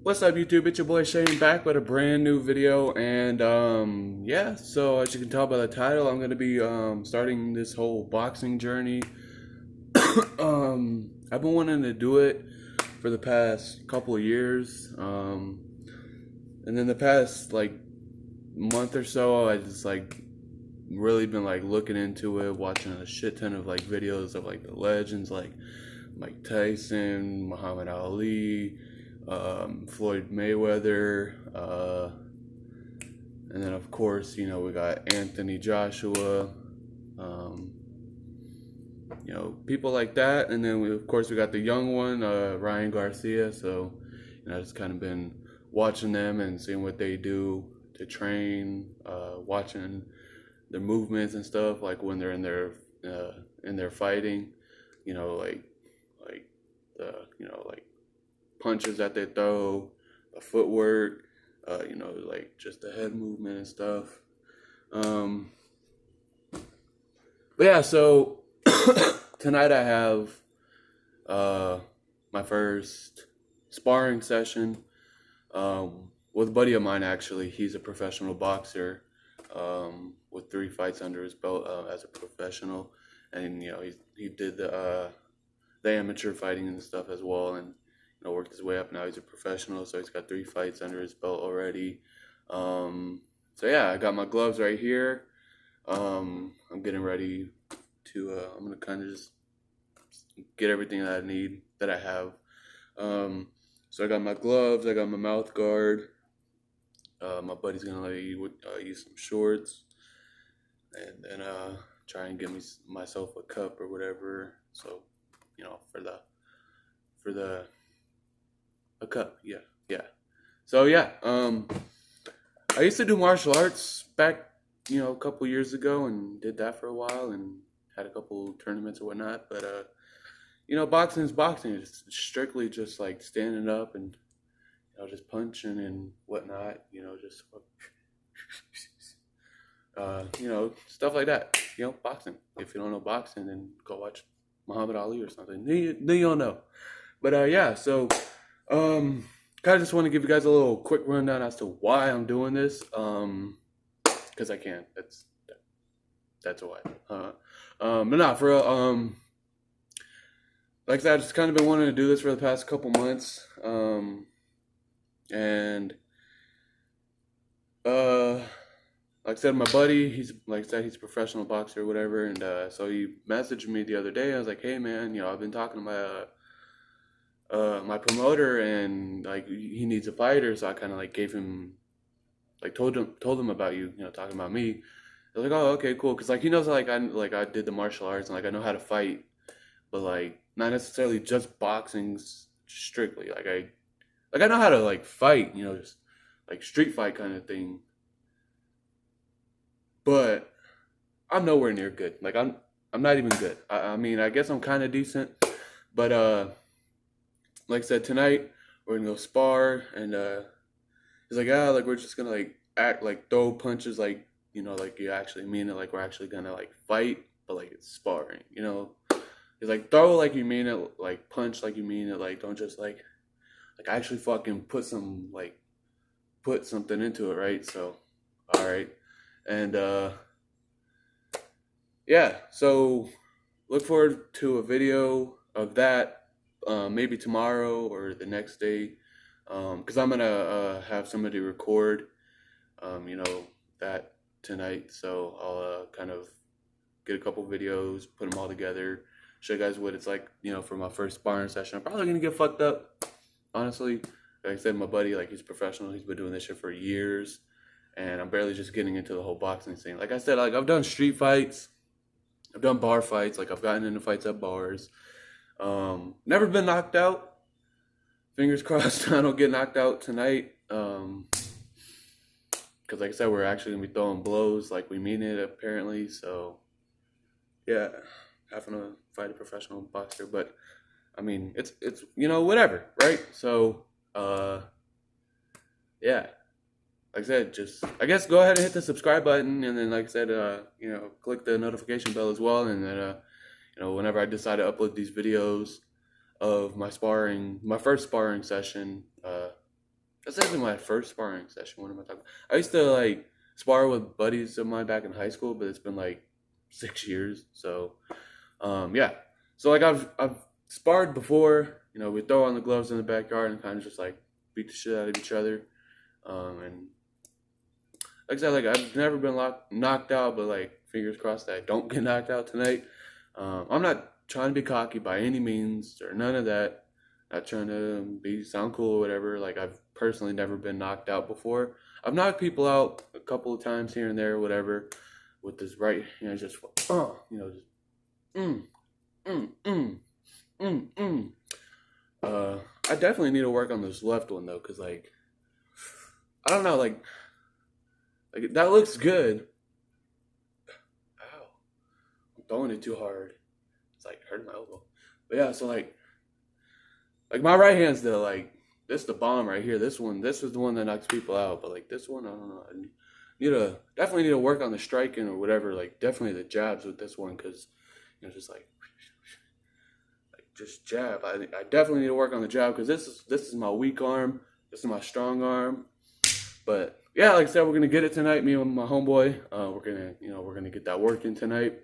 What's up, YouTube? It's your boy Shane back with a brand new video, and yeah. So as you can tell by the title, I'm gonna be starting this whole boxing journey. I've been wanting to do it for the past couple of years, and then the past like month or so, I just really been looking into it, watching a shit ton of videos of the legends like Mike Tyson, Muhammad Ali, Floyd Mayweather, and then of course, we got Anthony Joshua, people like that. And then of course we got the young one, Ryan Garcia. So, I just kind of been watching them and seeing what they do to train, watching their movements and stuff, like when they're in their fighting, like punches that they throw, the footwork, just the head movement and stuff. But yeah, so tonight I have my first sparring session with a buddy of mine. Actually, he's a professional boxer with 3 fights under his belt as a professional, and he did the amateur fighting and stuff as well, and worked his way up. Now he's a professional, so he's got 3 fights under his belt already. So yeah, I got my gloves right here. I'm getting ready to, I'm going to kind of just get everything that I need, that I have. So I got my gloves, I got my mouth guard. My buddy's going to let me use some shorts, and then try and get myself a cup or whatever. So, for a cup, yeah. So yeah, I used to do martial arts back, a couple years ago, and did that for a while, and had a couple tournaments or whatnot. But boxing is boxing. It's strictly just like standing up and just punching and whatnot. Just stuff like that. Boxing. If you don't know boxing, then go watch Muhammad Ali or something. Then you'll know. But yeah, so kind of just want to give you guys a little quick rundown as to why I'm doing this. Because I can. That's why. But not for real. Like I said, I've just kind of been wanting to do this for the past couple months. And like I said, my buddy, he's a professional boxer or whatever, and so he messaged me the other day. I was like, hey man, I've been talking to my promoter, and he needs a fighter, so I kind of gave him, told him about you, talking about me. I was like, oh, okay, cool, because he knows I did the martial arts, and I know how to fight, but not necessarily just boxing strictly. I know how to fight, just street fight kind of thing, but I'm nowhere near good. I'm not even good. I mean, I guess I'm kind of decent, but like I said, tonight we're gonna go spar, and he's like, yeah, we're just gonna act throw punches, you actually mean it, we're actually gonna fight, but it's sparring, He's like, throw like you mean it, punch like you mean it, don't just actually fucking put something into it, right? So, all right, and yeah, so look forward to a video of that. Maybe tomorrow or the next day, because I'm gonna have somebody record, that tonight. So I'll kind of get a couple videos, put them all together, show you guys what it's like, for my first sparring session. I'm probably gonna get fucked up, honestly. Like I said, my buddy, he's professional. He's been doing this shit for years, and I'm barely just getting into the whole boxing scene. Like I said, I've done street fights, I've done bar fights, I've gotten into fights at bars. Never been knocked out. Fingers crossed I don't get knocked out tonight. Because like I said, we're actually gonna be throwing blows like we mean it, apparently. So yeah, having to fight a professional boxer, but I mean, it's whatever, right? So yeah, like I said, just I guess go ahead and hit the subscribe button, and then like I said, click the notification bell as well, and then whenever I decide to upload these videos of my first sparring session, That's actually my first sparring session. What am I talking about? I used to like spar with buddies of mine back in high school, but it's been like 6 years. So yeah. So like I've sparred before. You know, we throw on the gloves in the backyard and kind of just like beat the shit out of each other. And like I said, like I've never been knocked out, but like fingers crossed that I don't get knocked out tonight. I'm not trying to be cocky by any means or none of that. Not trying to be sound cool or whatever. Like I've personally never been knocked out before. I've knocked people out a couple of times here and there, whatever, with this right hand, just just mm, mm, mm, mm, mm. I definitely need to work on this left one though, cause like I don't know, like that looks good. Ow, I'm throwing it too hard. It's like hurting my elbow. But yeah, so like my right hand's this the bomb right here. This is the one that knocks people out. But like this one, I don't know. I definitely need to work on the striking or whatever. Like definitely the jabs with this one because just like just jab. I definitely need to work on the jab because this is my weak arm. This is my strong arm. But yeah, like I said, we're gonna get it tonight. Me and my homeboy, we're gonna get that work in tonight.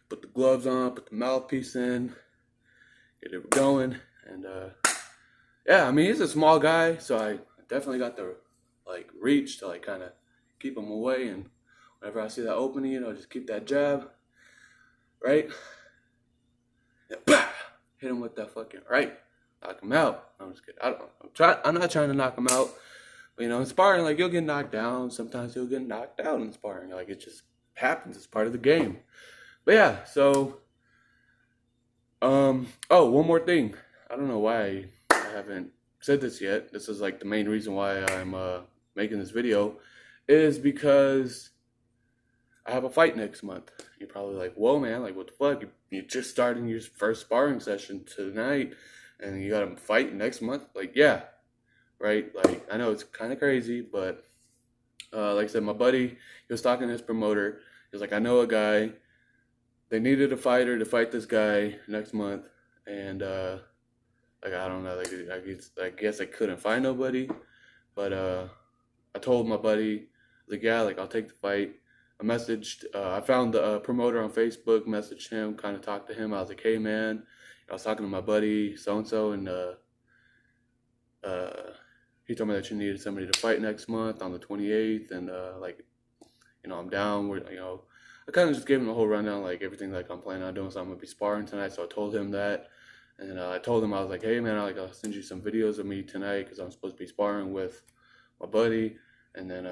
Put the gloves on, put the mouthpiece in, get it going, and yeah, I mean he's a small guy, so I definitely got the like reach to like kind of keep him away, and whenever I see that opening, just keep that jab, right? Yeah, bah! Hit him with that fucking right, knock him out. I'm just kidding. I'm not trying to knock him out, but in sparring, like you'll get knocked down. Sometimes you'll get knocked out in sparring. Like it just happens. It's part of the game. But yeah, so oh, one more thing. I don't know why I haven't said this yet. This is like the main reason why I'm making this video is because I have a fight next month. You're probably like, whoa man, like what the fuck? You're just starting your first sparring session tonight and you got a fight next month? Like, yeah, right? Like, I know it's kind of crazy, but like I said, my buddy, he was talking to his promoter. He was like, I know a guy. They needed a fighter to fight this guy next month, and like I don't know, like I guess I couldn't find nobody, but I told my buddy, like yeah, like I'll take the fight. I found the promoter on Facebook, messaged him, kind of talked to him. I was like, hey man, I was talking to my buddy so and so, and he told me that you needed somebody to fight next month on the 28th, and like I'm down. I kind of just gave him the whole rundown, like everything like I'm planning on doing. So I'm gonna be sparring tonight. So I told him that, and I told him I was like, hey man, I'll send you some videos of me tonight because I'm supposed to be sparring with my buddy. And then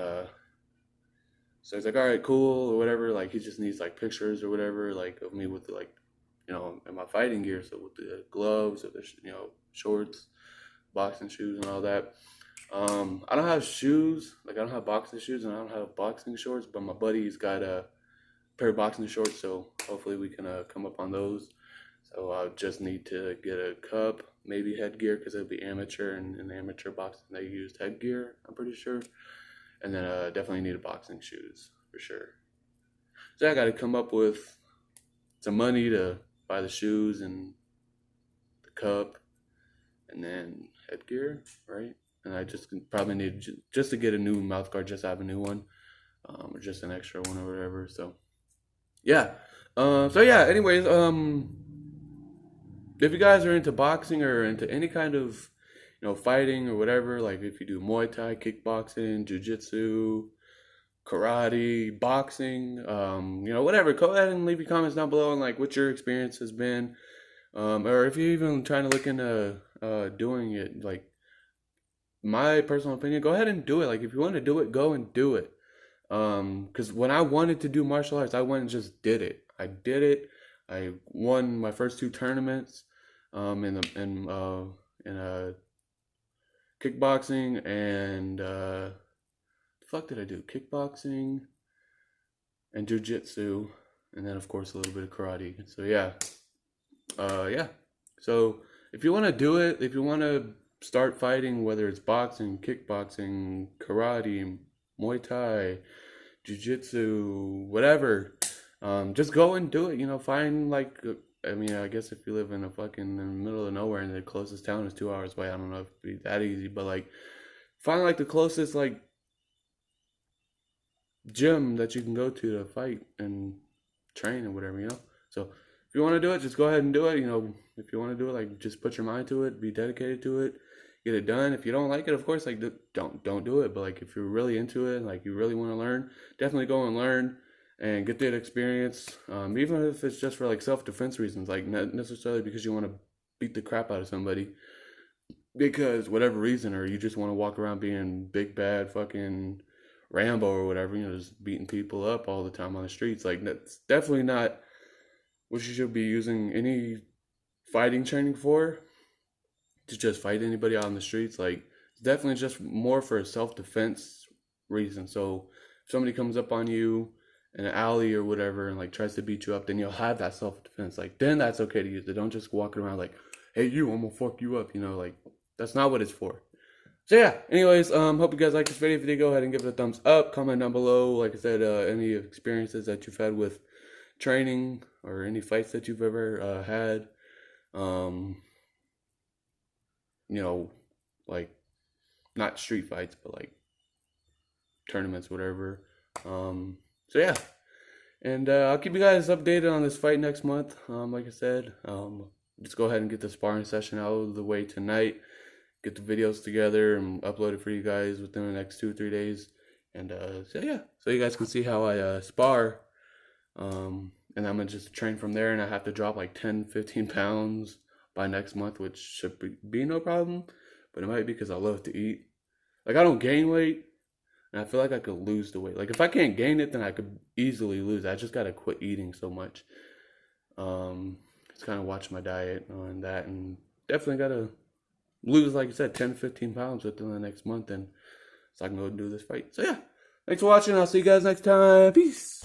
so he's like, all right, cool or whatever. Like he just needs like pictures or whatever, like of me with the, in my fighting gear. So with the gloves, or the shorts, boxing shoes, and all that. I don't have shoes. Like I don't have boxing shoes and I don't have boxing shorts. But my buddy's got a pair of boxing shorts, so hopefully we can come up on those. So I just need to get a cup, maybe headgear, because it'll be amateur, and in amateur boxing they used headgear, I'm pretty sure. And then definitely need a boxing shoes for sure. So I got to come up with some money to buy the shoes and the cup, and then headgear, right? And I just probably need just to get a new mouth guard, just have a new one, or just an extra one or whatever. So yeah. Anyways, if you guys are into boxing or into any kind of, fighting or whatever, like if you do Muay Thai, kickboxing, jiu-jitsu, karate, boxing, whatever, go ahead and leave your comments down below on like what your experience has been. Or if you're even trying to look into doing it, like my personal opinion, go ahead and do it. Like if you want to do it, go and do it. Because when I wanted to do martial arts, I went and just did it. I did it. I won my first 2 tournaments, in kickboxing and the fuck did I do? Kickboxing and jiu-jitsu, and then of course a little bit of karate. So yeah, yeah. So if you want to do it, if you want to start fighting, whether it's boxing, kickboxing, karate, Muay Thai, jiu-jitsu, whatever, just go and do it. Find like I mean, I guess if you live in a fucking in the middle of nowhere and the closest town is 2 hours away, I don't know if it'd be that easy, but like find like the closest like gym that you can go to fight and train and whatever, you know. So if you want to do it, just go ahead and do it. You know, if you want to do it, like just put your mind to it, be dedicated to it, get it done. If you don't like it, of course, like don't do it. But like if you're really into it, like you really want to learn, definitely go and learn and get that experience. Even if it's just for like self defense reasons, like not necessarily because you want to beat the crap out of somebody, because whatever reason, or you just want to walk around being big bad fucking Rambo or whatever, you know, just beating people up all the time on the streets. Like that's definitely not what you should be using any fighting training for, to just fight anybody out on the streets. Like it's definitely just more for a self defense reason. So if somebody comes up on you in an alley or whatever and like tries to beat you up, then you'll have that self defense. Like then that's okay to use it. Don't just walk around like, hey you, I'm gonna fuck you up. You know, like that's not what it's for. So yeah, anyways, hope you guys like this video. If you did, go ahead and give it a thumbs up. Comment down below, like I said, any experiences that you've had with training or any fights that you've ever had. Um, you know, like not street fights, but like tournaments, whatever. So yeah, and I'll keep you guys updated on this fight next month. Like I said, just go ahead and get the sparring session out of the way tonight. Get the videos together and upload it for you guys within the next 2 or 3 days. And so yeah, so you guys can see how I spar. And I'm gonna just train from there, and I have to drop like 10-15 pounds by next month, which should be no problem. But it might be because I love to eat. Like I don't gain weight, and I feel like I could lose the weight. Like if I can't gain it, then I could easily lose. I just gotta quit eating so much. Just kind of watch my diet on that, and definitely gotta lose, like I said, 10-15 pounds within the next month, and so I can go and do this fight. So yeah, thanks for watching. I'll see you guys next time. Peace.